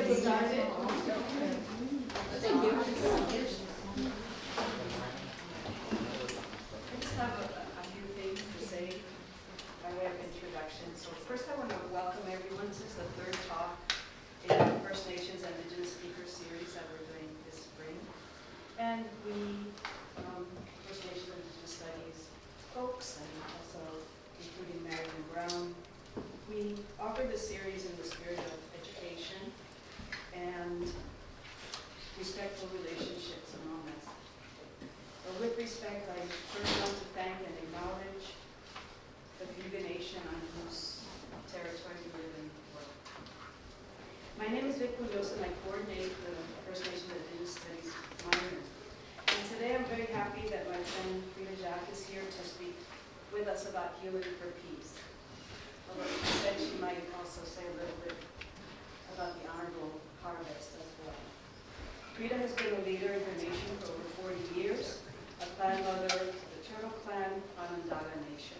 get started. I just have a few things to say by way of introduction. So first I want to welcome everyone to the third talk in the First Nations and Indigenous Speaker Series that we're doing this spring. And we, First Nations and Indigenous Studies folks, and also including Marion Brown, we offer this series in the spirit of education and respectful relationships among us. So with respect, I first want to thank and acknowledge the Vic Nation on whose territory we live and work. My name is Vic Muñoz and I coordinate the First Nation and Indigenous Studies minor. And today I'm very happy that my friend Freida Jacques is here to speak with us about healing for peace. Although she said she might also say a little bit about the honorable harvest as well. Freida has been a leader in her nation for over 40 years, a clan mother of the Turtle Clan Onondaga Nation.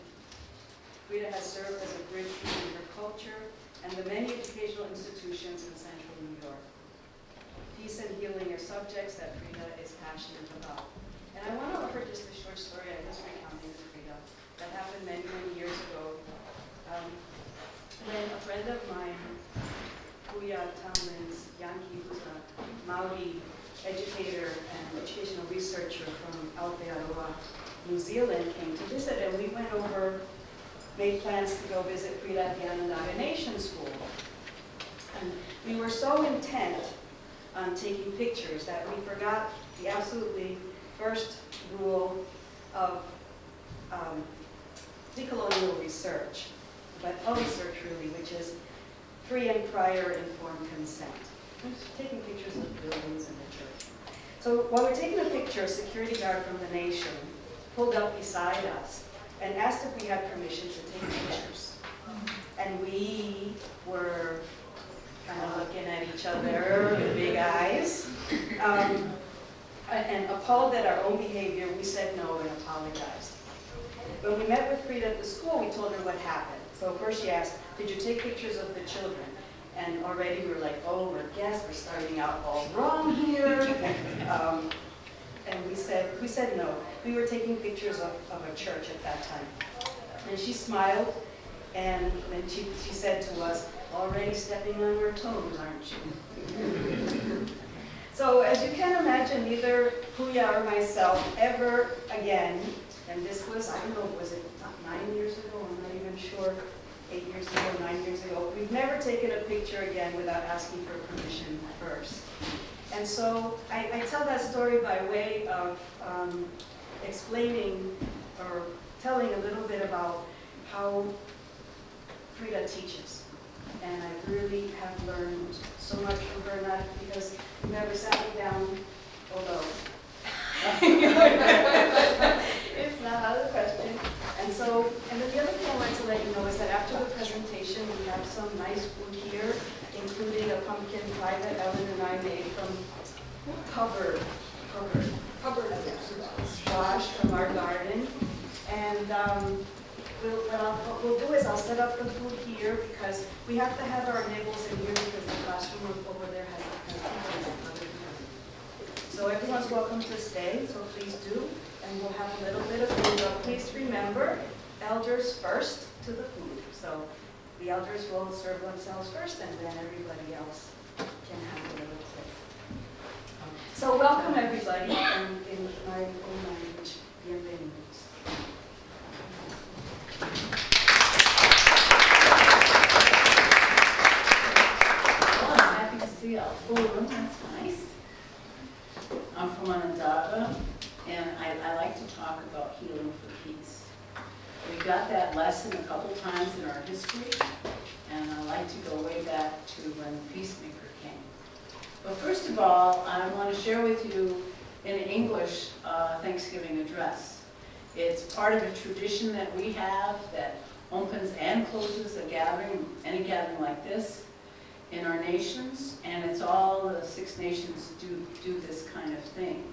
Freida has served as a bridge between her culture and the many educational institutions in central New York. Peace and healing are subjects that Freida is passionate about. And I want to offer just a short story I was recounting to Freida that happened many, many years ago. When a friend of mine, Kuya Tamlin's Yankee, who's a Maori educator and educational researcher from Aurora, New Zealand, came to visit, and we went over, made plans to go visit Freida at the Onondaga Nation School. And we were so intent on taking pictures that we forgot the absolutely first rule of decolonial research, but all research really, which is free and prior informed consent. We're taking pictures of buildings and the church. So while we're taking a picture, a security guard from the nation pulled up beside us and asked if we had permission to take pictures. And we were kind of looking at each other with big eyes. And appalled at our own behavior, we said no and apologized. When we met with Freida at the school, we told her what happened. So first she asked, did you take pictures of the children? And already we were like, oh, we're guests, we're starting out all wrong here. And we said no. We were taking pictures of a church at that time. And she smiled, and then she said to us, already stepping on your toes, aren't you? So as you can imagine, neither Kuya or myself ever again, and this was, I don't know, was it 9 years ago? I'm not even sure. 8 years ago, 9 years ago. We've never taken a picture again without asking for permission first. And so I tell that story by way of explaining or telling a little bit about how Freida teaches. And I really have learned so much from her, not because we never sat me down, although it's not out of the question. And then the other thing I wanted to let you know is that after the presentation, we have some nice food here, including a pumpkin pie that Ellen and I made from covered squash from our garden. And what we'll do is I'll set up the food here because we have to have our nibbles in here because the classroom over there has people. So everyone's welcome to stay, so please do. And we'll have a little bit of food, but please remember, elders first to the food. So the elders will serve themselves first, and then everybody else can have a little bit. So welcome everybody, and in my own language, bienvenidos. Well, I'm happy to see a full room, that's nice. I'm from Onondaga, and I like to talk about healing for peace. We got that lesson a couple times in our history, and I like to go way back to when Peacemaker came. But first of all, I want to share with you in English Thanksgiving address. It's part of a tradition that we have that opens and closes a gathering, any gathering like this, in our nations, and it's all the 6 nations do this kind of thing.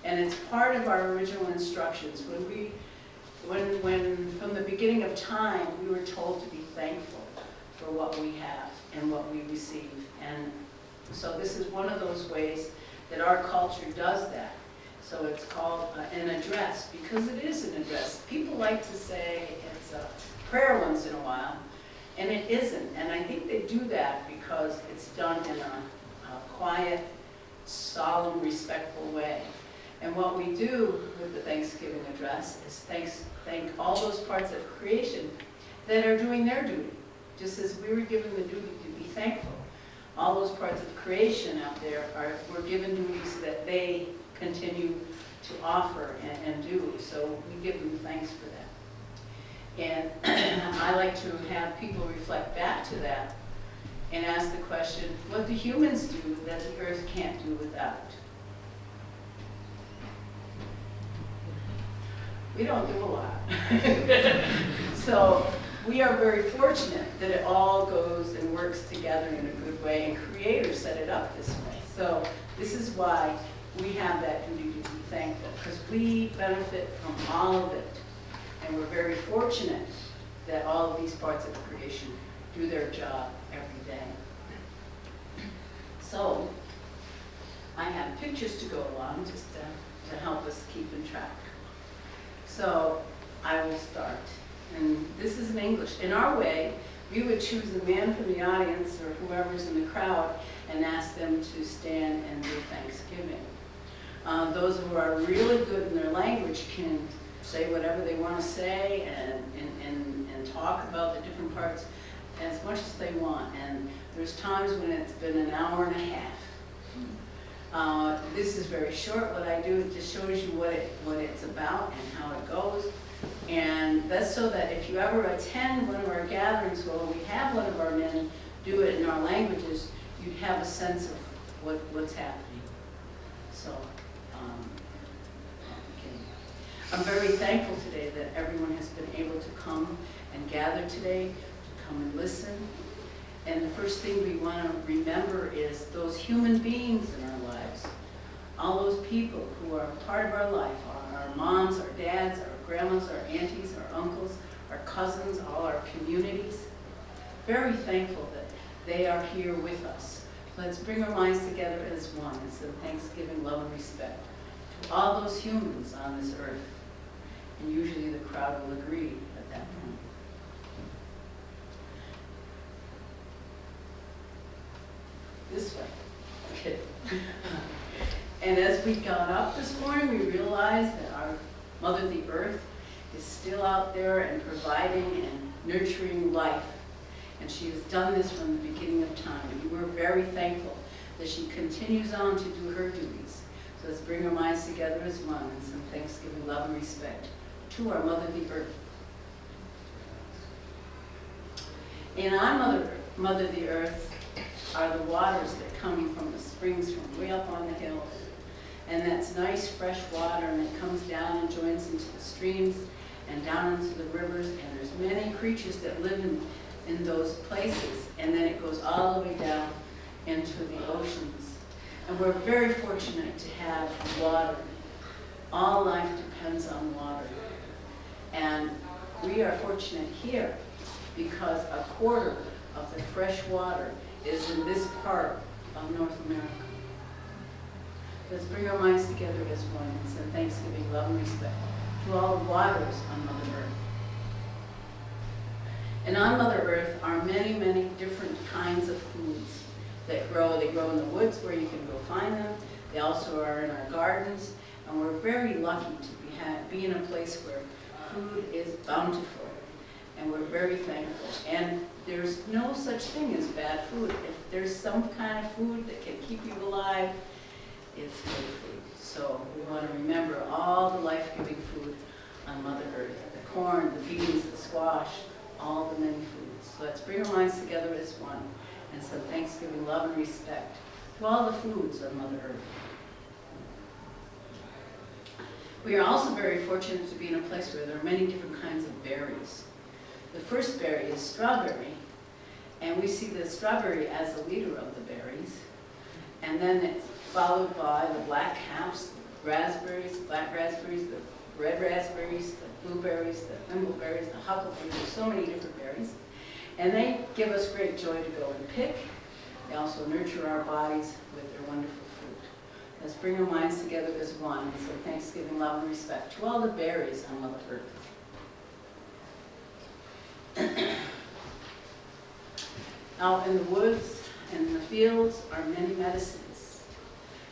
And it's part of our original instructions. When from the beginning of time, we were told to be thankful for what we have and what we receive. And So this is one of those ways that our culture does that. So it's called an address, because it is an address. People like to say it's a prayer once in a while, and it isn't. And I think they do that because it's done in a quiet, solemn, respectful way. And what we do with the Thanksgiving address is thank all those parts of creation that are doing their duty, just as we were given the duty to be thankful. All those parts of creation out there were given duties that they continue to offer and do. So we give them thanks for that. And I like to have people reflect back to that and ask the question, what do humans do that the earth can't do without? We don't do a lot. So we are very fortunate that it all goes and works together in a good way, and Creator set it up this way. So this is why we have that duty to be thankful, because we benefit from all of it. And we're very fortunate that all of these parts of creation do their job every day. So I have pictures to go along just to help us keep in track. So I will start. And this is in English. In our way, we would choose a man from the audience or whoever's in the crowd and ask them to stand and do Thanksgiving. Those who are really good in their language can say whatever they want to say and talk about the different parts as much as they want. And there's times when it's been an hour and a half. This is very short. What I do, it just shows you what it's about and how it goes. And that's so that if you ever attend one of our gatherings where we have one of our men do it in our languages, you'd have a sense of what's happening. So, okay. I'm very thankful today that everyone has been able to come and gather today, to come and listen. And the first thing we want to remember is those human beings in our lives. All those people who are part of our life, our moms, our dads, our grandmas, our aunties, our uncles, our cousins, all our communities. Very thankful that they are here with us. Let's bring our minds together as one and send thanksgiving, love, and respect to all those humans on this earth. And usually the crowd will agree at that point. This way. Okay. And as we got up this morning, we realized that our Mother the Earth is still out there and providing and nurturing life. And she has done this from the beginning of time. And we're very thankful that she continues on to do her duties. So let's bring our minds together as one and some thanksgiving, love, and respect to our Mother the Earth. And on Mother the Earth are the waters that come from the springs from way up on the hills. And that's nice fresh water, and it comes down and joins into the streams and down into the rivers, and there's many creatures that live in those places, and then it goes all the way down into the oceans. And we're very fortunate to have water. All life depends on water. And we are fortunate here because a quarter of the fresh water is in this part of North America. Let's bring our minds together as one and send thanksgiving, love, and respect to all the waters on Mother Earth. And on Mother Earth are many, many different kinds of foods that grow. They grow in the woods where you can go find them. They also are in our gardens. And we're very lucky to be in a place where food is bountiful. And we're very thankful. And there's no such thing as bad food. If there's some kind of food that can keep you alive, it's good food. So we want to remember all the life-giving food on Mother Earth. The corn, the beans, the squash, all the many foods. So let's bring our minds together as one and send thanksgiving, love, and respect to all the foods on Mother Earth. We are also very fortunate to be in a place where there are many different kinds of berries. The first berry is strawberry, and we see the strawberry as the leader of the berries. And then it's followed by the black caps, the raspberries, black raspberries, the red raspberries, the blueberries, the thimbleberries, the huckleberries. There's so many different berries. And they give us great joy to go and pick. They also nurture our bodies with their wonderful fruit. Let's bring our minds together as one and say thanksgiving, love, and respect to all the berries on Mother Earth. Out in the woods and in the fields are many medicines.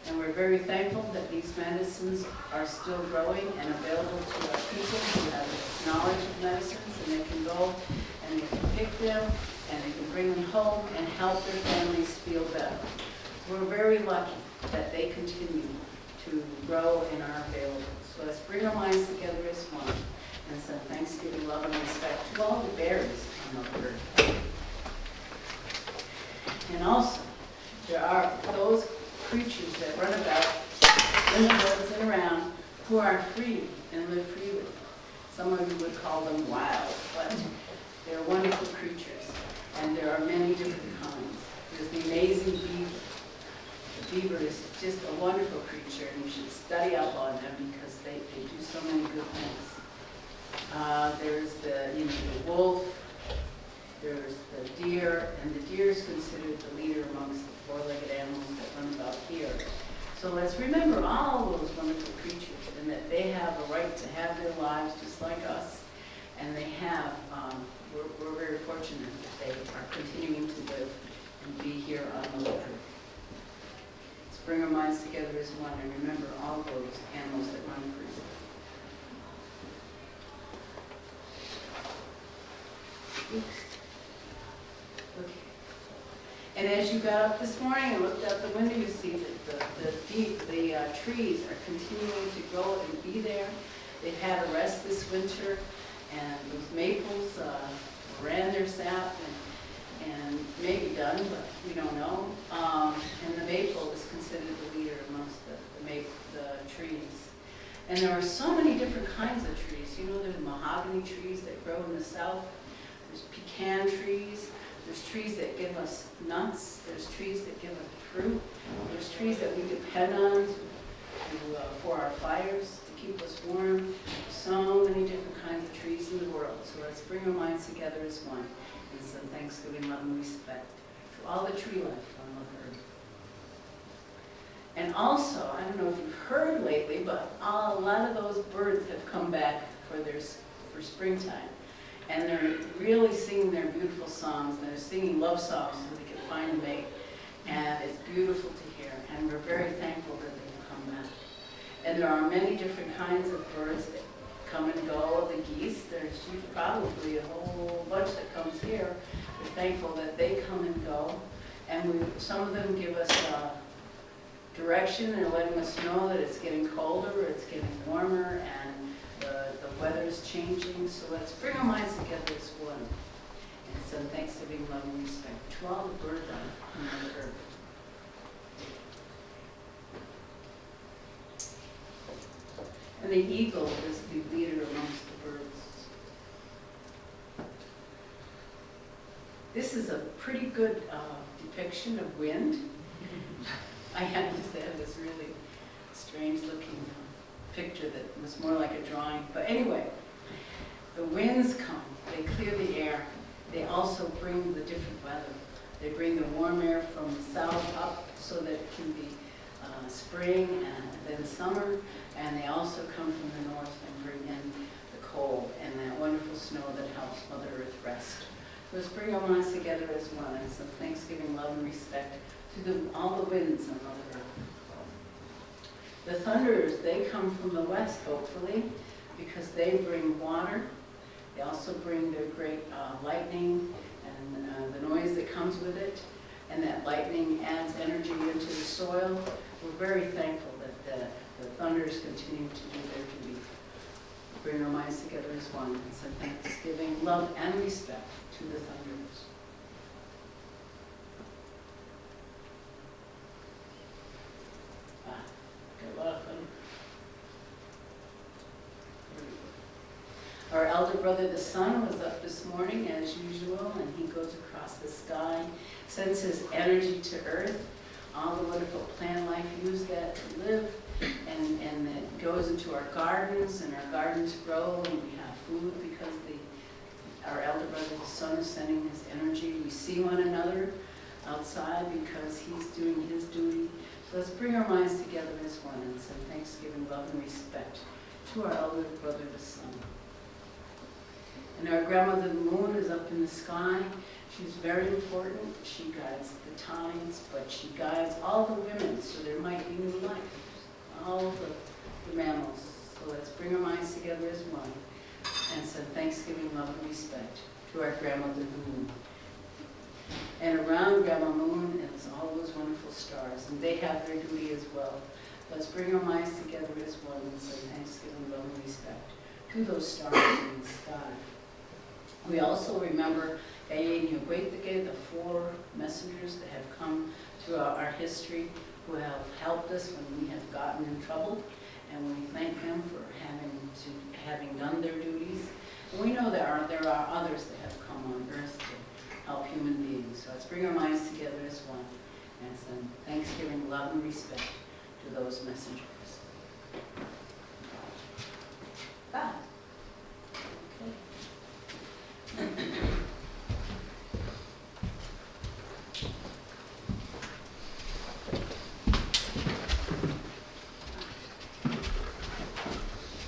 And we're very thankful that these medicines are still growing and available to our people who have knowledge of medicines, and they can go and they can pick them and they can bring them home and help their families feel better. We're very lucky that they continue to grow and are available. So let's bring our minds together as one and send thanksgiving, love, and respect to all the berries on Mother Earth. And also, there are those creatures that run about in the woods and around who are free and live freely. Some of you would call them wild, but they're wonderful creatures. And there are many different kinds. There's the amazing beaver. The beaver is just a wonderful creature, and you should study up on them because they do so many good things. There's the wolf. There's the deer, and the deer is considered the leader amongst the four-legged animals that run about here. So let's remember all those wonderful creatures and that they have a right to have their lives just like us. And they have, we're very fortunate that they are continuing to live and be here on the earth. Let's bring our minds together as one and remember all those animals that run free. Oops. Okay. And as you got up this morning and looked out the window, you see that the trees are continuing to grow and be there. They've had a rest this winter, and those maples ran their sap and may be done, but we don't know. And the maple is considered the leader amongst the trees. And there are so many different kinds of trees. You know, there's mahogany trees that grow in the south. There's pecan trees. There's trees that give us nuts. There's trees that give us fruit. There's trees that we depend on for our fires to keep us warm. So many different kinds of trees in the world. So let's bring our minds together as one and send thanksgiving, love, and respect to all the tree life on Mother Earth. And also, I don't know if you've heard lately, but a lot of those birds have come back for springtime. And they're really singing their beautiful songs. And they're singing love songs so they can find a mate. And it's beautiful to hear. And we're very thankful that they've come back. And there are many different kinds of birds that come and go. The geese, there's probably a whole bunch that comes here. We're thankful that they come and go. And some of them give us direction. They're letting us know that it's getting colder, it's getting warmer, and the weather is changing. So let's bring our minds together as one and send thanksgiving, love, and respect to all the birds on Mother Earth. And the eagle is the leader amongst the birds. This is a pretty good depiction of wind. I used to have this really strange looking picture that was more like a drawing. But anyway, the winds come, they clear the air. They also bring the different weather. They bring the warm air from the south up so that it can be spring and then summer. And they also come from the north and bring in the cold and that wonderful snow that helps Mother Earth rest. So let's bring our minds together as one and some thanksgiving, love, and respect to all the winds on Mother Earth. The thunders, they come from the west, hopefully, because they bring water. They also bring their great lightning and the noise that comes with it. And that lightning adds energy into the soil. We're very thankful that the thunders continue to do their duty. Bring our minds together as one and send thanksgiving, love, and respect to the thunders. Got a lot of thunder. Our elder brother, the sun, was up this morning as usual, and he goes across the sky, sends his energy to earth. All the wonderful plant life use that to live, and it goes into our gardens, and our gardens grow, and we have food because our elder brother, the sun, is sending his energy. We see one another, outside because he's doing his duty. So let's bring our minds together as one and send thanksgiving, love, and respect to our elder brother, the sun. And our grandmother, the moon, is up in the sky. She's very important. She guides the tides, but she guides all the women, so there might be new life, all the mammals. So let's bring our minds together as one and send thanksgiving, love, and respect to our grandmother, the moon. And around Grandma Moon is all those wonderful stars, and they have their duty as well. Let's bring our minds together as one and send thanksgiving, love, and respect to those stars in the sky. We also remember the 4 messengers that have come throughout our history who have helped us when we have gotten in trouble, and we thank them for having done their duties. And we know there are others that have come on earth to help human beings. So let's bring our minds together as one and send thanksgiving, love, and respect to those messengers. Ah. Okay.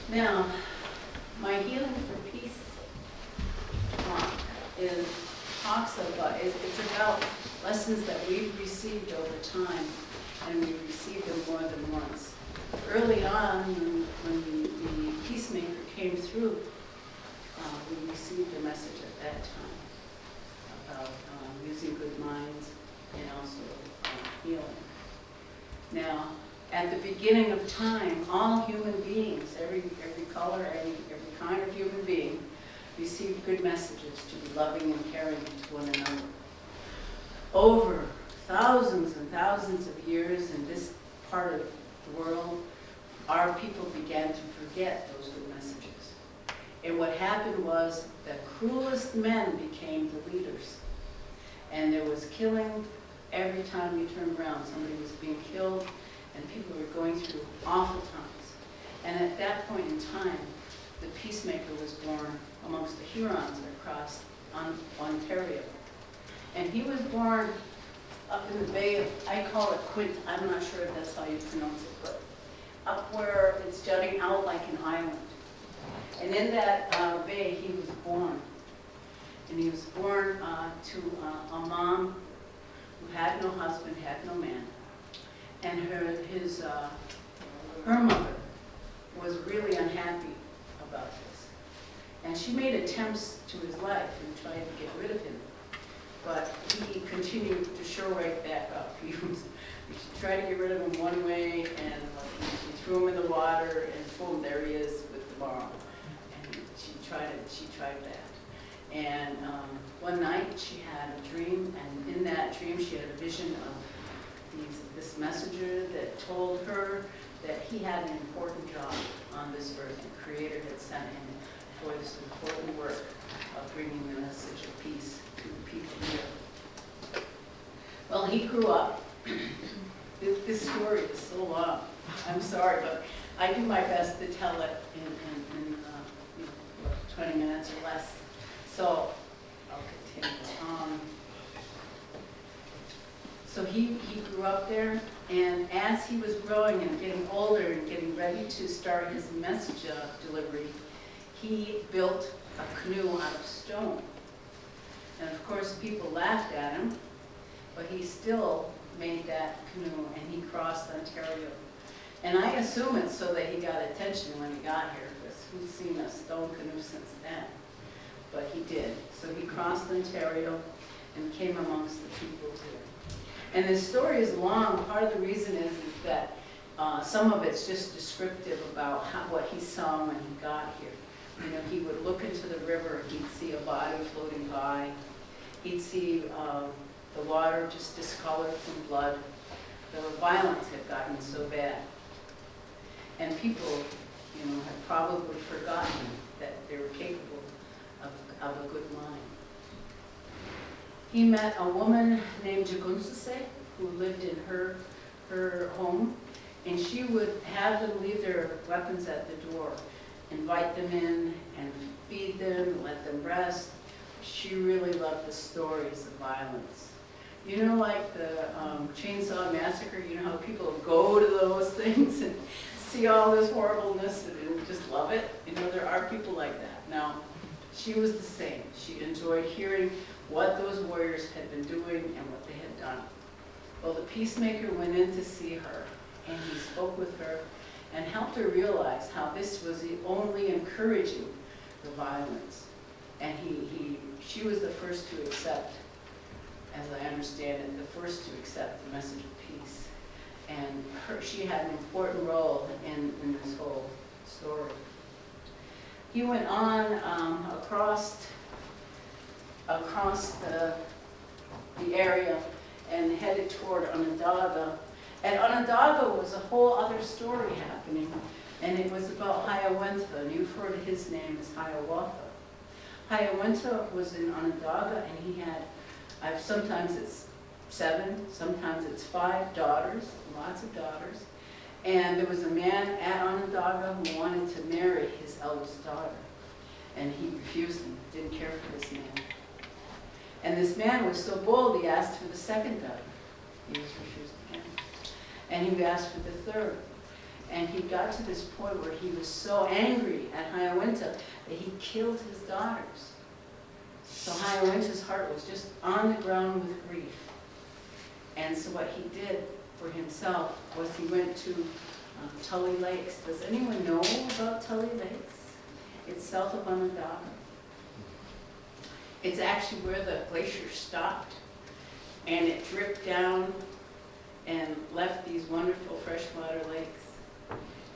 Now, my Healing for Peace talk talks about, it's about lessons that we've received over time, and we've received them more than once. Early on, when the peacemaker came through, we received a message at that time about using good minds and also healing. Now, at the beginning of time, all human beings, every color, every kind of human being, received good messages to be loving and caring to one another. Over thousands and thousands of years in this part of the world, our people began to forget those good messages. And what happened was the cruelest men became the leaders. And there was killing every time you turned around. Somebody was being killed, and people were going through awful times. And at that point in time, the peacemaker was born amongst the Hurons across Ontario. And he was born up in the bay of, I call it Quint, I'm not sure if that's how you pronounce it, but up where it's jutting out like an island. And in that bay, he was born. And he was born to a mom who had no husband, had no man. And her mother was really unhappy about this. And she made attempts to his life and tried to get rid of him. But he continued to show right back up. She tried to get rid of him one way, and she threw him in the water, and boom, there he is with the bomb. And she tried that. And one night she had a dream, and in that dream she had a vision of this messenger that told her that he had an important job on this earth. The Creator had sent him for this important work of bringing the message of peace to the people here. Well, he grew up. This story is so long. I'm sorry, but I do my best to tell it in 20 minutes or less. So I'll continue. So he grew up there, and as he was growing and getting older and getting ready to start his message delivery, he built a canoe out of stone. And of course, people laughed at him, but he still made that canoe, and he crossed Ontario. And I assume it's so that he got attention when he got here, because who's seen a stone canoe since then? But he did. So he crossed Ontario and came amongst the people here. And the story is long. Part of the reason is that some of it's just descriptive about what he saw when he got here. You know, he would look into the river, he'd see a body floating by. He'd see the water just discolored from blood. The violence had gotten so bad. And people, you know, had probably forgotten that they were capable of a good mind. He met a woman named Jagunsase who lived in her home, and she would have them leave their weapons at the door, invite them in and feed them, let them rest. She really loved the stories of violence. You know, like the Chainsaw Massacre, you know how people go to those things and see all this horribleness and just love it? You know, there are people like that. Now, she was the same. She enjoyed hearing what those warriors had been doing and what they had done. Well, the peacemaker went in to see her, and he spoke with her and helped her realize how this was only encouraging the violence. And she was the first to accept, as I understand it, the first to accept the message of peace. And she had an important role in this whole story. He went on across the area and headed toward Onondaga. And Onondaga was a whole other story happening, and it was about Hiawatha, and you've heard of his name as Hiawatha. Hiawatha was in Onondaga, and he had, sometimes it's 7, sometimes it's 5 daughters, lots of daughters. And there was a man at Onondaga who wanted to marry his eldest daughter, and he refused him, didn't care for this man. And this man was so bold, he asked for the second daughter. He was refused again. And he asked for the third. And he got to this point where he was so angry at Hiawatha that he killed his daughters. So Hiawatha's heart was just on the ground with grief. And so what he did for himself was he went to Tully Lakes. Does anyone know about Tully Lakes? It's south of Onondaga. It's actually where the glacier stopped, and it dripped down and left these wonderful freshwater lakes.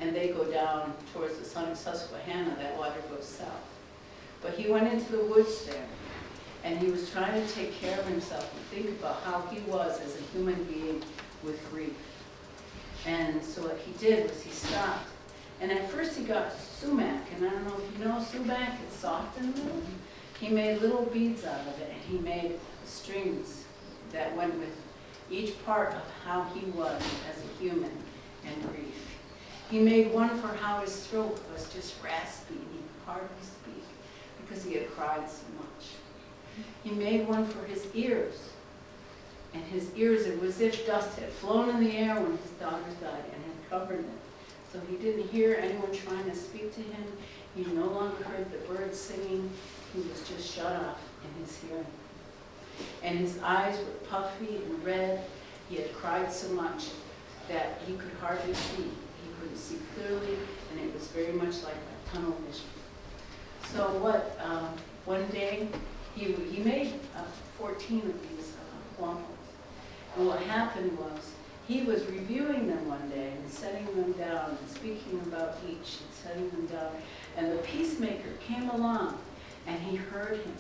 And they go down towards the Susquehanna, that water goes south. But he went into the woods there, and he was trying to take care of himself and think about how he was as a human being with grief. And so what he did was he stopped. And at first he got sumac, and I don't know if you know sumac, it's soft in the middle. He made little beads out of it, and he made strings that went with each part of how he was as a human and grief. He made one for how his throat was just raspy and he could hardly speak because he had cried so much. He made one for his ears, and his ears, it was as if dust had flown in the air when his daughters died and had covered them. So he didn't hear anyone trying to speak to him. He no longer heard the birds singing. He was just shut off in his hearing. And his eyes were puffy and red. He had cried so much that he could hardly see. He couldn't see clearly, and it was very much like a tunnel vision. So one day, he made 14 of these wampums. And what happened was, he was reviewing them one day and setting them down and speaking about each and setting them down. And the peacemaker came along and he heard him.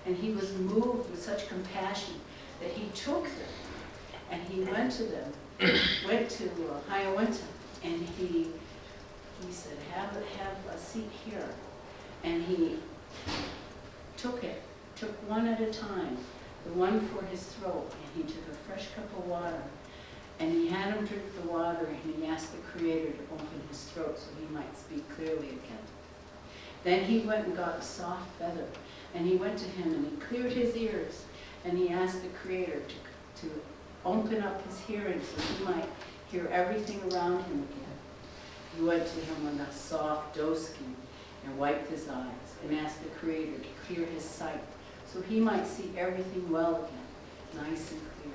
And he was moved with such compassion that he took them and he went to them, went to Hiawatha, and he said, have a seat here. And he took one at a time, the one for his throat, and he took a fresh cup of water. And he had him drink the water, and he asked the Creator to open his throat so he might speak clearly again. Then he went and got a soft feather, and he went to him, and he cleared his ears, and he asked the Creator to open up his hearing so he might hear everything around him again. He went to him with a soft doeskin and wiped his eyes, and asked the Creator to clear his sight so he might see everything well again, nice and clear.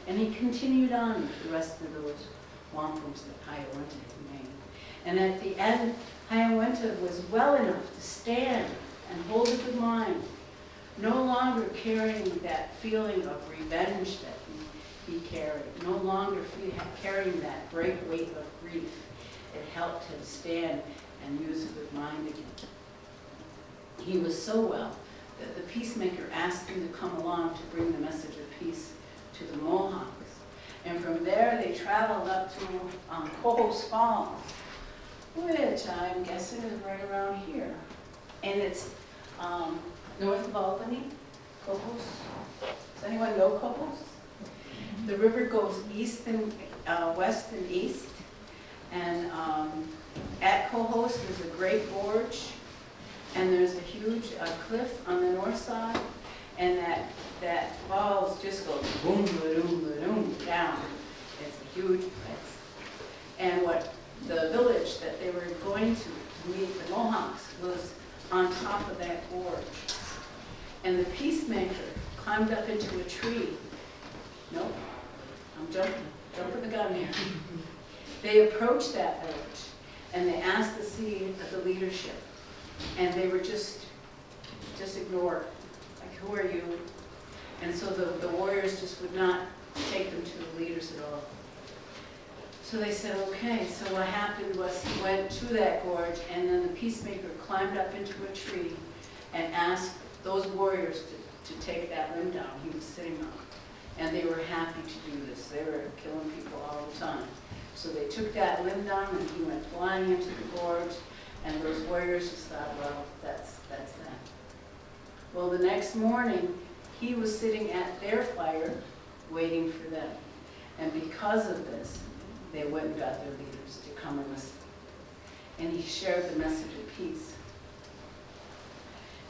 And he continued on with the rest of those wampums that Hiawatha had made. And at the end, Hiawatha was well enough to stand and hold a good mind, no longer carrying that feeling of revenge that he carried, no longer carrying that great weight of grief. It helped him stand and use a good mind again. He was so well that the peacemaker asked him to come along to bring the message of peace to the Mohawks. And from there they traveled up to Cohoes Falls, which I'm guessing is right around here. And it's north of Albany, Cohoes. Does anyone know Cohoes? The river goes east and west and east. And at Cohoes there's a great gorge, and there's a huge cliff on the north side. And that falls just goes boom, ba-doom, ba-doom, down. It's a huge place. And what the village that they were going to meet the Mohawks was on top of that gorge. And the peacemaker climbed up into a tree. Nope, I'm jumping the gun here. They approached that village and they asked to see the leadership. And they were just ignored. Like, who are you? And so the warriors just would not take them to the leaders at all. So they said, okay. So what happened was he went to that gorge, and then the peacemaker climbed up into a tree and asked those warriors to take that limb down he was sitting on. And they were happy to do this. They were killing people all the time. So they took that limb down, and he went flying into the gorge, and those warriors just thought, well, that's that. Well, the next morning, he was sitting at their fire waiting for them. And because of this, they went and got their leaders to come and listen. And he shared the message of peace.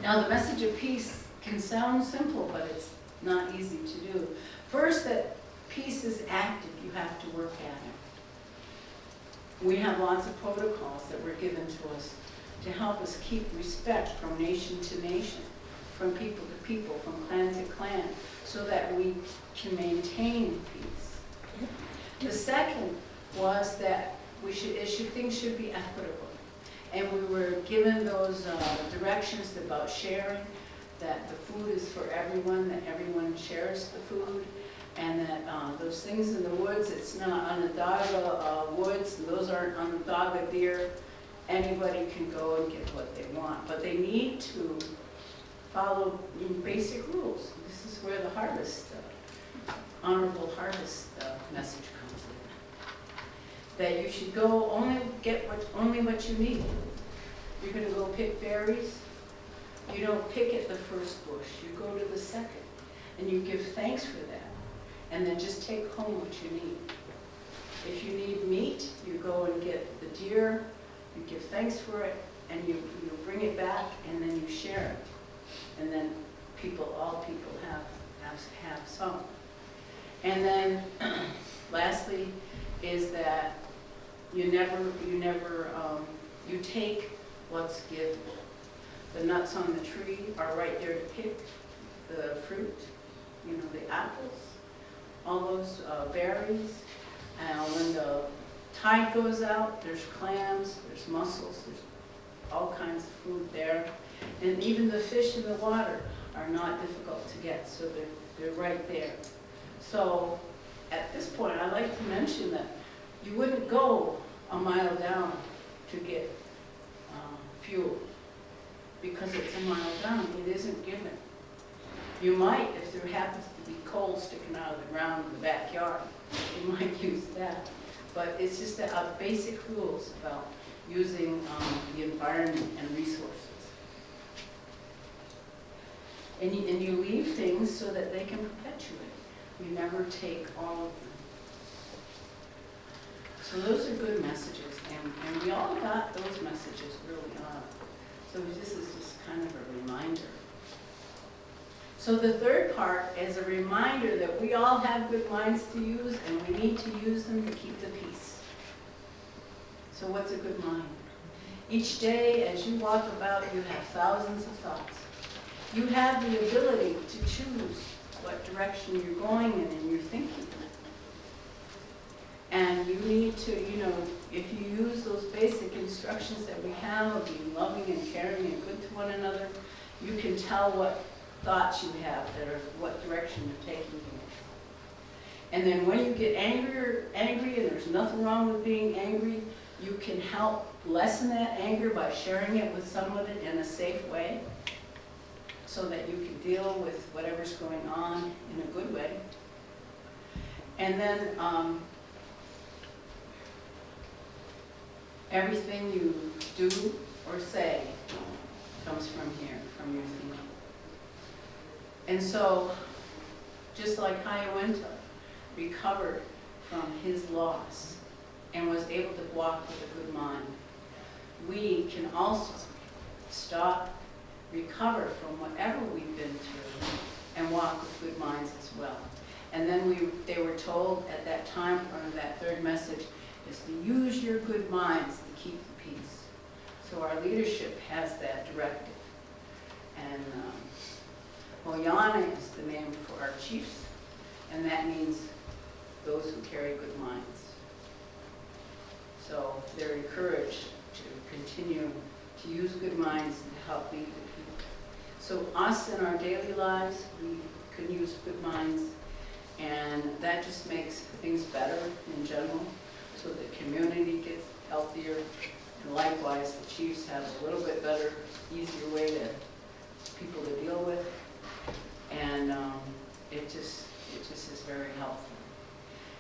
Now, the message of peace can sound simple, but it's not easy to do. First, that peace is active. You have to work at it. We have lots of protocols that were given to us to help us keep respect from nation to nation, from people to people, from clan to clan, so that we can maintain peace. The second was that things should be equitable. And we were given those directions about sharing, that the food is for everyone, that everyone shares the food, and that those things in the woods, it's not Onondaga woods, those aren't Onondaga deer. Anybody can go and get what they want, but they need to follow basic rules. This is where the harvest, honorable harvest message comes in. That you should go only what you need. You're going to go pick berries. You don't pick at the first bush. You go to the second, and you give thanks for that, and then just take home what you need. If you need meat, you go and get the deer. You give thanks for it, and you bring it back, and then you share it. And then all people have some. And then lastly is that you take what's given. The nuts on the tree are right there to pick. The fruit, the apples, all those berries. And when the tide goes out, there's clams, there's mussels, there's all kinds of food there. And even the fish in the water are not difficult to get, so they're right there. So at this point, I'd like to mention that you wouldn't go a mile down to get fuel, because it's a mile down. It isn't given. You might, if there happens to be coal sticking out of the ground in the backyard, you might use that. But it's just basic rules about using the environment and resources. And you leave things so that they can perpetuate. You never take all of them. So those are good messages, and we all got those messages early on. So this is just kind of a reminder. So the third part is a reminder that we all have good minds to use, and we need to use them to keep the peace. So what's a good mind? Each day as you walk about, you have thousands of thoughts. You have the ability to choose what direction you're going in your thinking. And you need to, if you use those basic instructions that we have of being loving and caring and good to one another, you can tell what thoughts you have that are what direction you're taking you. And then when you get angry, and there's nothing wrong with being angry, you can help lessen that anger by sharing it with someone in a safe way, so that you can deal with whatever's going on in a good way. And then everything you do or say comes from here, from your thinking. And so, just like Haudenosaunee recovered from his loss and was able to walk with a good mind, we can also stop, recover from whatever we've been through, and walk with good minds as well. And then they were told at that time, part of that third message, is to use your good minds to keep the peace. So our leadership has that directive. And Oyana is the name for our chiefs, and that means those who carry good minds. So they're encouraged to continue to use good minds to help lead the people. So us in our daily lives, we can use good minds, and that just makes things better in general, so the community gets healthier, and likewise the chiefs have a little bit better, easier way to people to deal with, and it just is very helpful.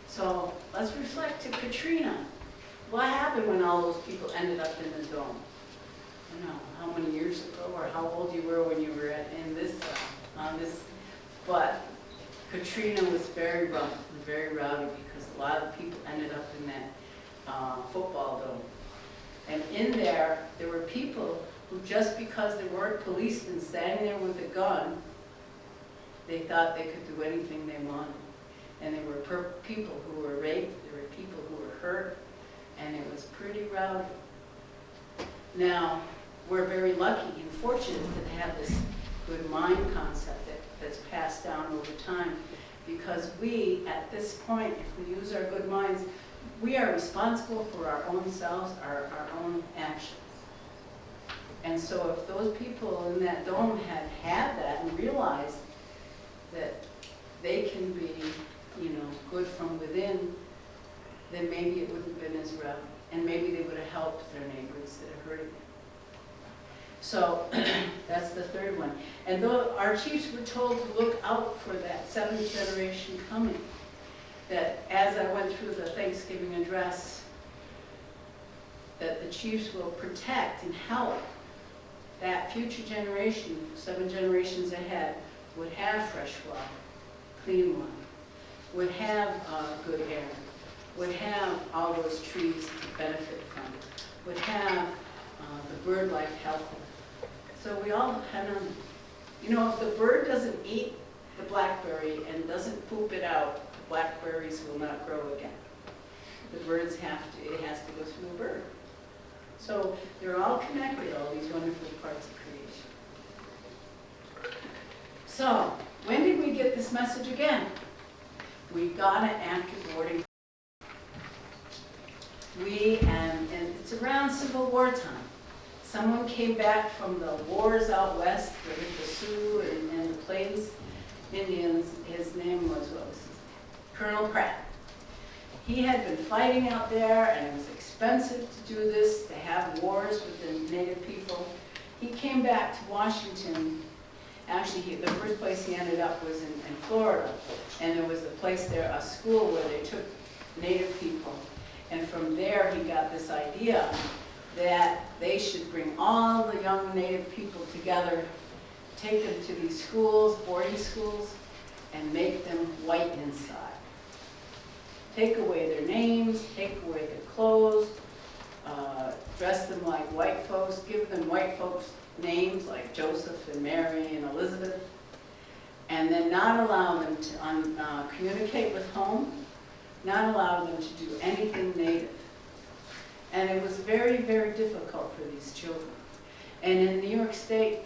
So let's reflect to Katrina. What happened when all those people ended up in the dome? I don't know how many years ago or how old you were when you were in this, on this, but Katrina was very rough and very rowdy because a lot of people ended up in that football dome. And in there were people who, just because there weren't policemen standing there with a gun, they thought they could do anything they wanted. And there were people who were raped, there were people who were hurt, and it was pretty rowdy. Now, we're very lucky and fortunate to have this good mind concept that's passed down over time, because we, at this point, if we use our good minds, we are responsible for our own selves, our own actions. And so if those people in that dome had that and realized that they can be, good from within, then maybe it wouldn't have been as rough, and maybe they would have helped their neighbors instead of hurting them. So that's the third one. And though our chiefs were told to look out for that seventh generation coming, that as I went through the Thanksgiving address, that the chiefs will protect and help that future generation, 7 generations ahead, would have fresh water, clean water, would have good air, would have all those trees to benefit from, would have the bird life healthy. So we all depend on them. If the bird doesn't eat the blackberry and doesn't poop it out, the blackberries will not grow again. The birds it has to go through the bird. So they're all connected, all these wonderful parts of creation. So, when did we get this message again? We got it after boarding. And it's around Civil War time. Someone came back from the wars out west with the Sioux and the Plains Indians. His name was Colonel Pratt. He had been fighting out there, and it was expensive to do this, to have wars with the native people. He came back to Washington. Actually, the first place he ended up was in Florida, and there was a place there, a school where they took native people. And from there, he got this idea that they should bring all the young native people together, take them to these schools, boarding schools, and make them white inside. Take away their names, take away their clothes, dress them like white folks, give them white folks names like Joseph and Mary and Elizabeth, and then not allow them to communicate with home, not allow them to do anything native. And it was very, very difficult for these children. And in New York State,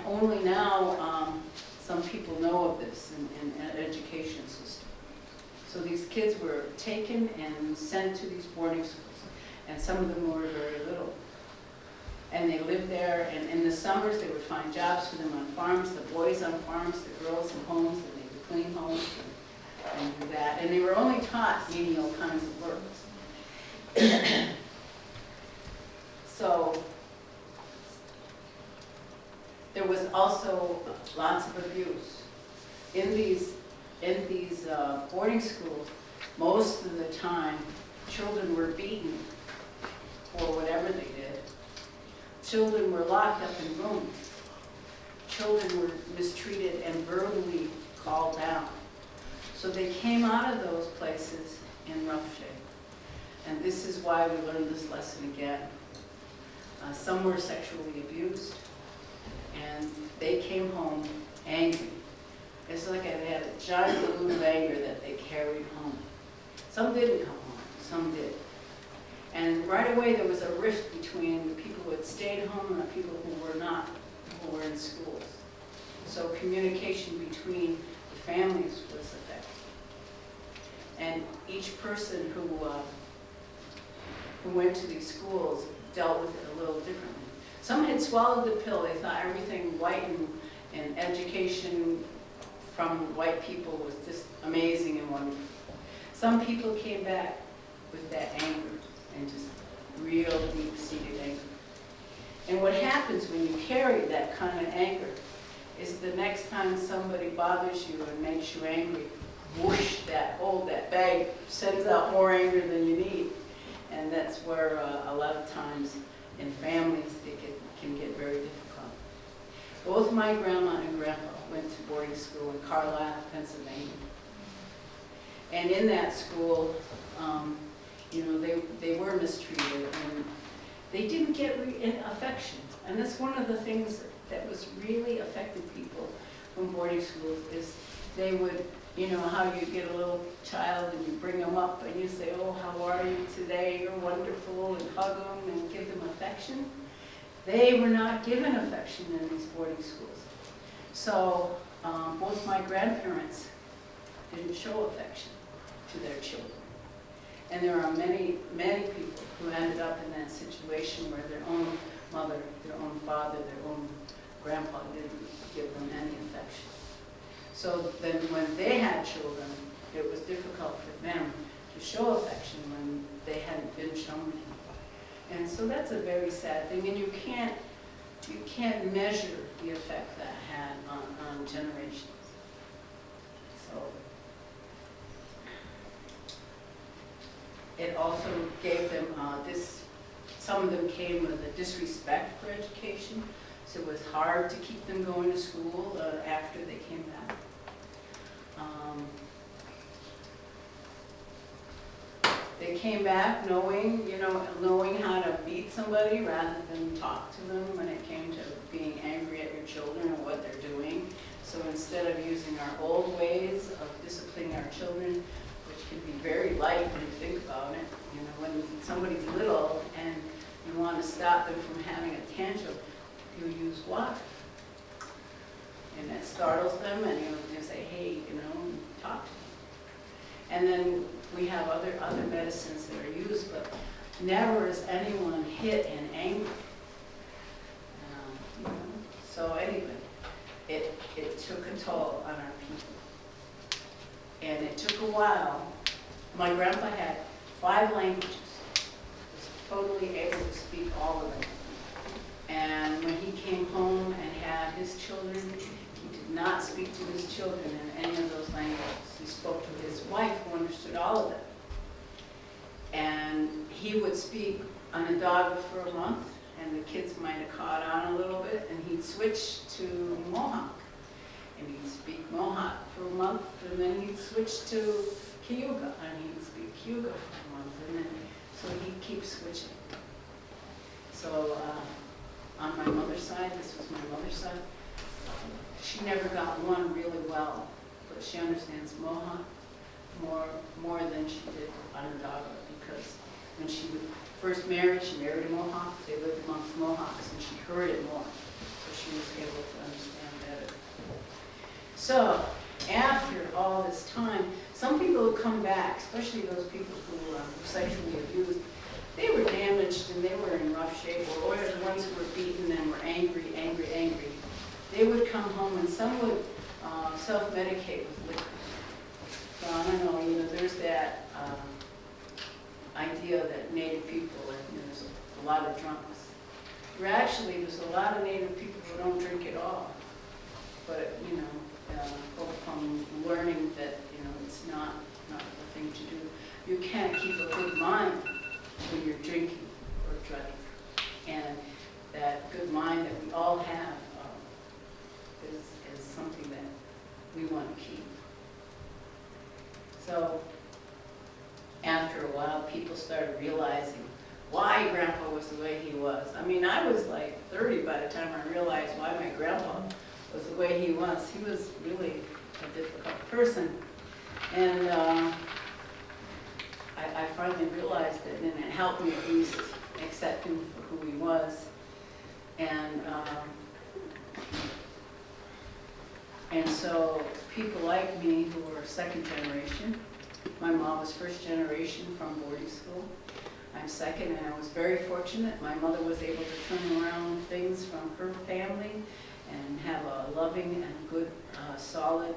only now some people know of this in an education system. So these kids were taken and sent to these boarding schools, and some of them were very little. And they lived there, and in the summers they would find jobs for them on farms, the boys on farms, the girls in homes, and they would clean homes and do that. And they were only taught menial kinds of work. So there was also lots of abuse. In these boarding schools, most of the time, children were beaten for whatever they did. Children were locked up in rooms. Children were mistreated and verbally called down. So they came out of those places in rough shape. And this is why we learned this lesson again. Some were sexually abused, and they came home angry. It's like they had a giant balloon of anger that they carried home. Some didn't come home, some did. And right away there was a rift between the people who had stayed home and the people who were not, who were in schools. So communication between the families was affected. And each person who went to these schools dealt with it a little differently. Some had swallowed the pill. They thought everything white and education from white people was just amazing and wonderful. Some people came back with that anger and just real deep-seated anger. And what happens when you carry that kind of anger is the next time somebody bothers you and makes you angry, whoosh, that bag sends out more anger than you need. And that's where a lot of times in families it can get very difficult. Both my grandma and grandpa went to boarding school in Carlisle, Pennsylvania. And in that school, you know, they were mistreated and they didn't get affection. And that's one of the things that was really affected people from boarding schools is they would, you know, how you get a little child and you bring them up and you say, oh, how are you today? You're wonderful, and hug them and give them affection. They were not given affection in these boarding schools. So both my grandparents didn't show affection to their children. And there are many, many people who ended up in that situation where their own mother, their own father, their own grandpa didn't give them any affection. So then when they had children, it was difficult for them to show affection when they hadn't been shown any. And so that's a very sad thing, and you can't measure the effect that had on generations. So it also gave them some of them came with a disrespect for education, so it was hard to keep them going to school after they came back. They came back knowing how to beat somebody rather than talk to them when it came to being angry at your children and what they're doing. So instead of using our old ways of disciplining our children, which can be very light when you think about it, you know, when somebody's little and you want to stop them from having a tantrum, you use water. And that startles them, and you say, hey, you know, talk to them. And then we have other medicines that are used, but never is anyone hit and angry. You know? So anyway, it took a toll on our people. And it took a while. My grandpa had 5 languages. He was totally able to speak all of them. And when he came home and had his children, he did not speak to his children in any of those languages. He spoke to his wife, who understood all of them. And he would speak Onondaga for a month, and the kids might have caught on a little bit, and he'd switch to Mohawk. And he'd speak Mohawk for a month, and then he'd switch to Cayuga, and he'd speak Cayuga for a month, and then, so he'd keep switching. So on my mother's side, this was my mother's side, she never got one really well, but she understands Mohawk more than she did Onondaga, because when she was first married, she married a Mohawk. They lived amongst Mohawks, and she heard it more, so she was able to understand better. So after all this time, some people who come back, especially those people who were sexually abused, they were damaged and they were in rough shape, or the ones who were beaten and were angry. They would come home, and some would self-medicate with liquor. So I don't know, there's that idea that Native people, there's a lot of drunks. There's a lot of Native people who don't drink at all. But, from learning that, it's not the thing to do. You can't keep a good mind when you're drinking or drugging. And that good mind that we all have is something that we want to keep. So after a while, people started realizing why Grandpa was the way he was. I mean, I was like 30 by the time I realized why my grandpa was the way he was. He was really a difficult person. And I finally realized it, and it helped me at least accept him for who he was. And so people like me who were second generation, my mom was first generation from boarding school. I'm second, and I was very fortunate. My mother was able to turn around things from her family and have a loving and good, solid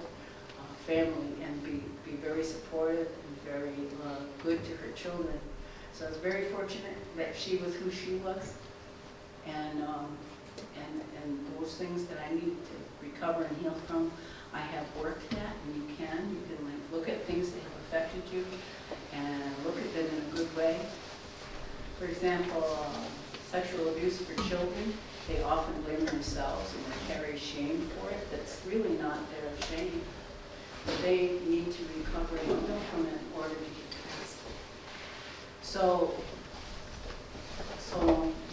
family, and be very supportive and very good to her children. So I was very fortunate that she was who she was, and those things that I needed to recover and heal from, I have worked at, and you can like look at things that have affected you and look at them in a good way. For example, sexual abuse for children, they often blame themselves and they carry shame for it. That's really not their shame. But they need to recover and heal from it in order to get past it. So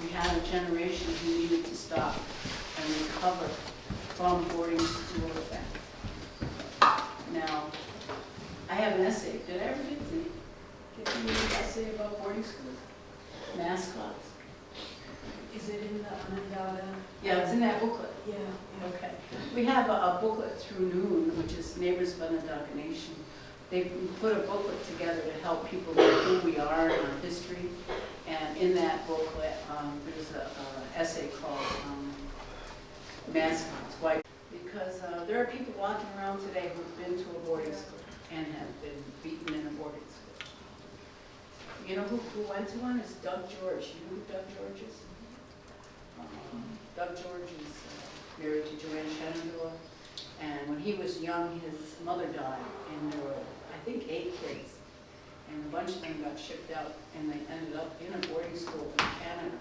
we had a generation who needed to stop and recover from boarding school effect. Now, I have an essay. Did I ever get you an essay about boarding schools? Mascots? Is it in the Onondaga? Yeah, it's in that booklet. Yeah. Okay. We have a booklet through Noon, which is Neighbors of Onondaga Nation. They put a booklet together to help people know who we are and our history. And in that booklet, there's an essay called Mascots. Why? Because there are people walking around today who've been to a boarding school and have been beaten in a boarding school. You know who went to one? Is Doug George. You know who Doug George is? Doug George is married to Joanna Shenandoah. And when he was young, his mother died, and there were, I think, 8 kids. And a bunch of them got shipped out, and they ended up in a boarding school in Canada.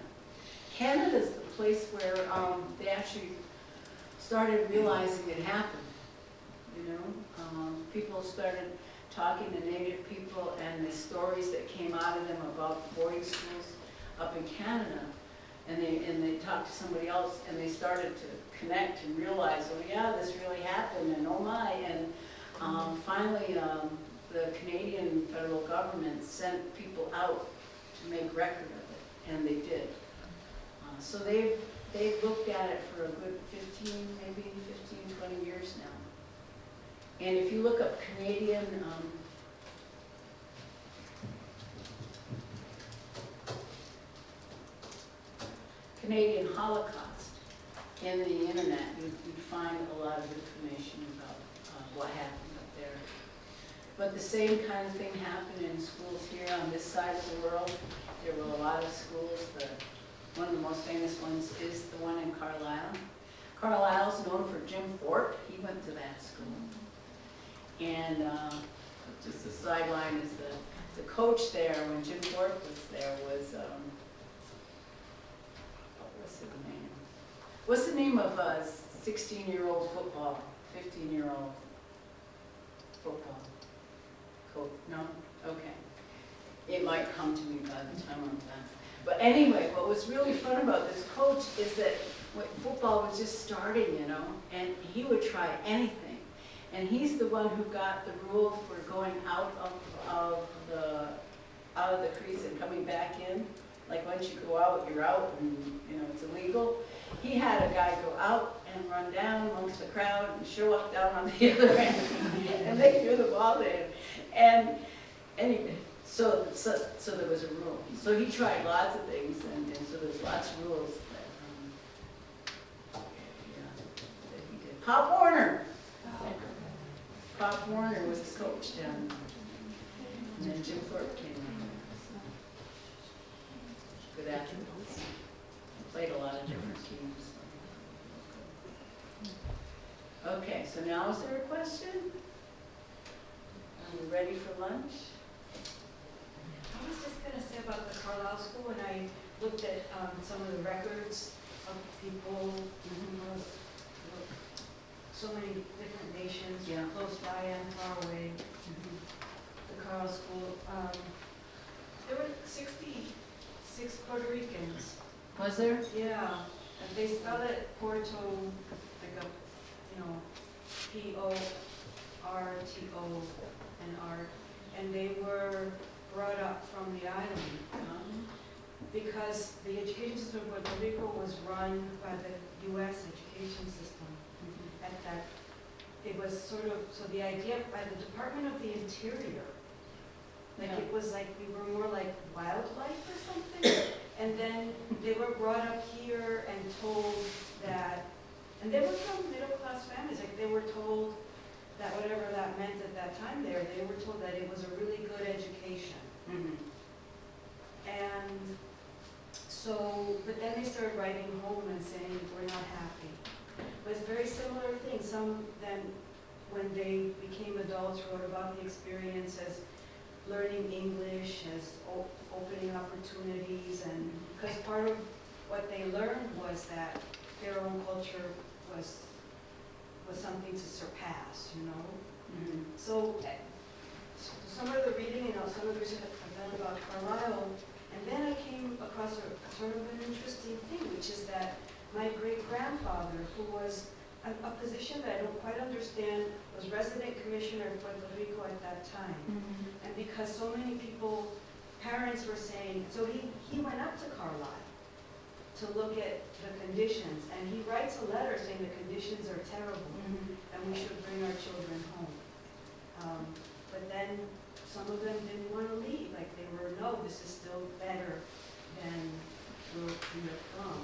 Canada is the place where they actually started realizing it happened. You know, people started talking to Native people, and the stories that came out of them about boarding schools up in Canada. And they talked to somebody else, and they started to connect and realize, oh yeah, this really happened, and oh my. And finally, the Canadian federal government sent people out to make record of it, and they did. So they've looked at it for a good 15, 20 years now. And if you look up Canadian Holocaust in the internet, you'd find a lot of information about what happened up there. But the same kind of thing happened in schools here on this side of the world. There were a lot of schools. One of the most famous ones is the one in Carlisle. Carlisle's known for Jim Thorpe. He went to that school. And just a sideline is the coach there when Jim Thorpe was there was, what's the name of a 16-year-old football, 15-year-old football coach? No? Okay. It might come to me by the time I'm done. But anyway, what was really fun about this coach is that football was just starting, you know, and he would try anything. And he's the one who got the rule for going out of the crease and coming back in. Like once you go out, you're out, and you know it's illegal. He had a guy go out and run down amongst the crowd and show up down on the other end, and they threw the ball to him. And anyway, so there was a rule. So he tried lots of things, and so there's lots of rules that he did. Pop Warner. Pop Warner was the coach down there. And then Jim Thorpe came in. Good athletes. Played a lot of different teams. Okay, so now is there a question? Are we ready for lunch? I was just going to say about the Carlisle School, and I looked at some of the records of people, so many different nations, close by and far away. The Carlisle School, there were 66 Puerto Ricans. Was there? Yeah, and they spell it Puerto, like a, P-O, RTO and art, and they were brought up from the island because the education system of Puerto Rico was run by the U.S. education system. At that, it was sort of, so the idea by the Department of the Interior, like it was like we were more like wildlife or something, and then they were brought up here and told that, and they were from middle-class families, like they were told that whatever that meant at that time there, they were told that it was a really good education. And so, but then they started writing home and saying, we're not happy. But it's a very similar thing. Some then, when they became adults, wrote about the experience as learning English, as opening opportunities, and because part of what they learned was that their own culture was something to surpass, you know? So some of the reading, some of the research I've done about Carlisle, and then I came across a sort of an interesting thing, which is that my great-grandfather, who was a position that I don't quite understand, was resident commissioner of Puerto Rico at that time. And because so many people, parents were saying, so he went up to Carlisle to look at the conditions, and he writes a letter saying the conditions are terrible, and we should bring our children home. But then some of them didn't want to leave, like they were, no, this is still better than where we are from.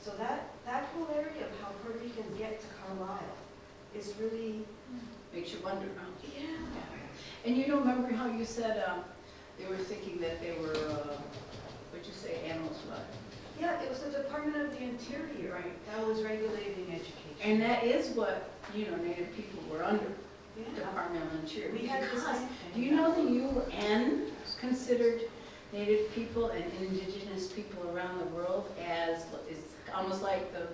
So that whole area of how Puerto Ricans get to Carlisle is really... Makes you wonder, huh? Yeah. And you don't remember how you said they were thinking that they were, what'd you say, animals, what? Yeah, it was the Department of the Interior, right, that was regulating education. And that is what, Native people were under, Yeah. Department of the Interior. We had the Because, same thing. do you know the UN considered Native people and Indigenous people around the world as, is almost like the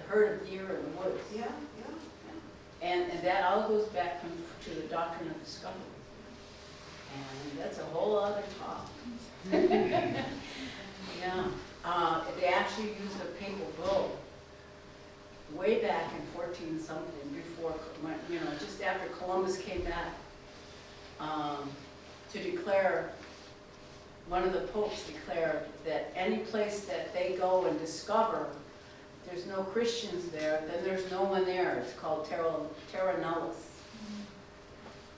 herd of deer in the woods. Yeah. And that all goes back to the doctrine of discovery. And that's a whole other talk. Yeah. They actually used a papal bull way back in 14-something, before, just after Columbus came back, to declare, one of the popes declared that any place that they go and discover there's no Christians there, then there's no one there. It's called terra nullius.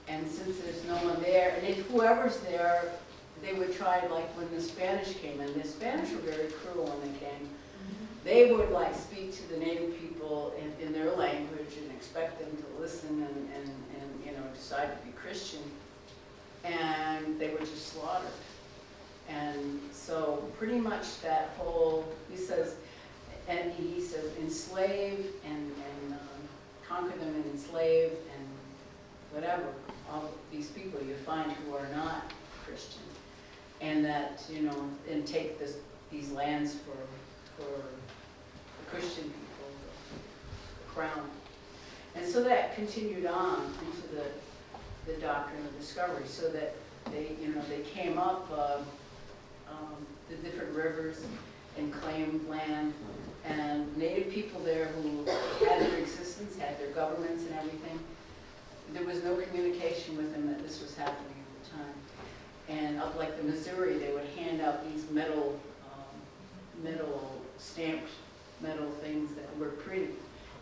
And since there's no one there, and if whoever's there, they would try, like when the Spanish came in, the Spanish were very cruel when they came. They would like speak to the native people in their language and expect them to listen and decide to be Christian. And they were just slaughtered. And so pretty much that whole, he says enslave and conquer them and enslave and whatever, all these people you find who are not Christian. And that, and take these lands for the Christian people, the crown. And so that continued on into the doctrine of discovery, so that they came up the different rivers and claimed land, and native people there who had their existence, had their governments and everything. There was no communication with them that this was happening at the time. And up like the Missouri, they would hand out these metal stamped metal things that were pretty,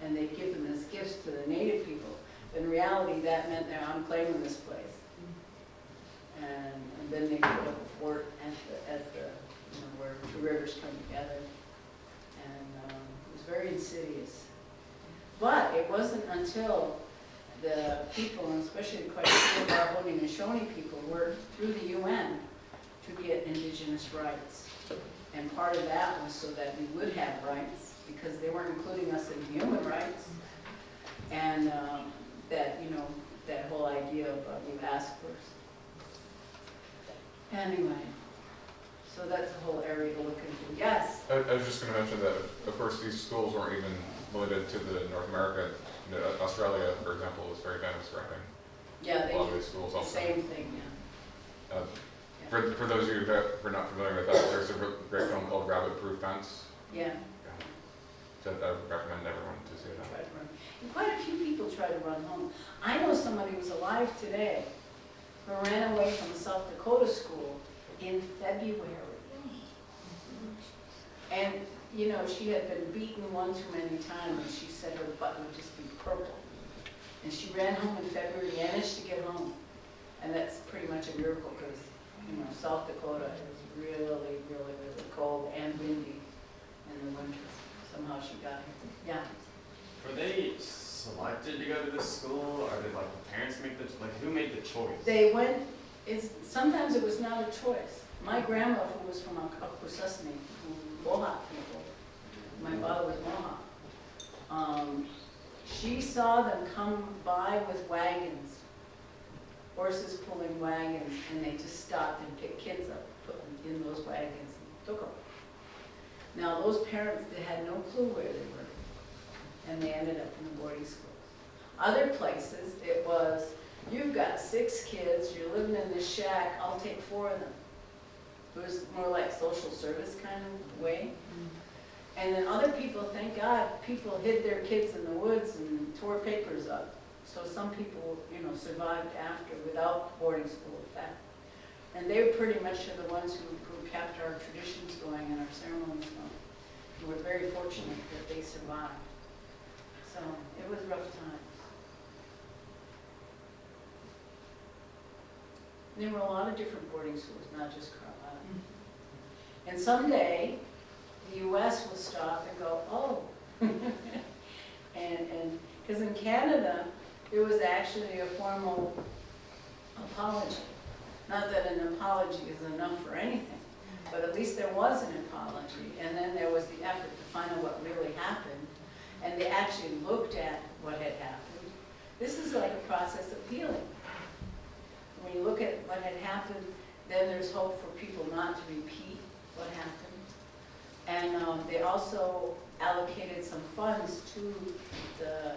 and they'd give them as gifts to the native people. But in reality, that meant that I'm claiming this place. And then they put up a fort at the where two rivers come together, and it was very insidious. But it wasn't until the people, and especially quite a few of our Haudenosaunee people, worked through the UN to get Indigenous rights. And part of that was so that we would have rights, because they weren't including us in human rights. And that whole idea of you ask first. Anyway, so that's a whole area to look into. Yes? I was just going to mention that, of course, these schools weren't even limited to the North America. Australia, for example, was very famous for having Yeah, a lot of these schools also. Same thing, yeah. For those of you that are not familiar with that, there's a great film called Rabbit Proof Fence. Yeah. So I would recommend everyone to see that. Tried to run. And quite a few people try to run home. I know somebody who's alive today who ran away from a South Dakota school in February. And, you know, she had been beaten one too many times, and she said her butt would just be purple. And she ran home in February, managed to get home. And that's pretty much a miracle because, you know, South Dakota is really, really, really cold and windy in the winter. Somehow she got here. Yeah. Were they selected to go to this school, or did like the parents make the who made the choice? They went, sometimes it was not a choice. My grandma, who was from Haudenosaunee, Mohawk people, my father was Mohawk, she saw them come by with wagons, horses pulling wagons, and they just stopped and picked kids up, put them in those wagons, and took them. Now, those parents, they had no clue where they were, and they ended up in the boarding schools. Other places, it was, you've got 6 kids, you're living in this shack, I'll take 4 of them. It was more like social service kind of way. And then other people, thank God, people hid their kids in the woods and tore papers up. So some people, you know, survived after without boarding school effect. And they pretty much are the ones who kept our traditions going and our ceremonies going. And we're very fortunate that they survived. So it was rough times. And there were a lot of different boarding schools, not just Carlisle. And someday, the U.S. will stop and go, oh. and because in Canada, there was actually a formal apology. Not that an apology is enough for anything, but at least there was an apology. And then there was the effort to find out what really happened. And they actually looked at what had happened. This is like a process of healing. When you look at what had happened, then there's hope for people not to repeat what happened. And they also allocated some funds to the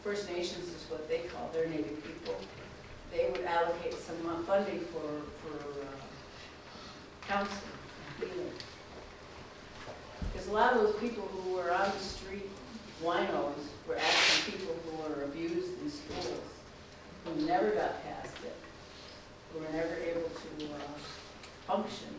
First Nations, is what they call their Native people. They would allocate some funding for counseling, healing. Because a lot of those people who were on the street, winos, were actually people who were abused in schools, who never got past it, who were never able to function.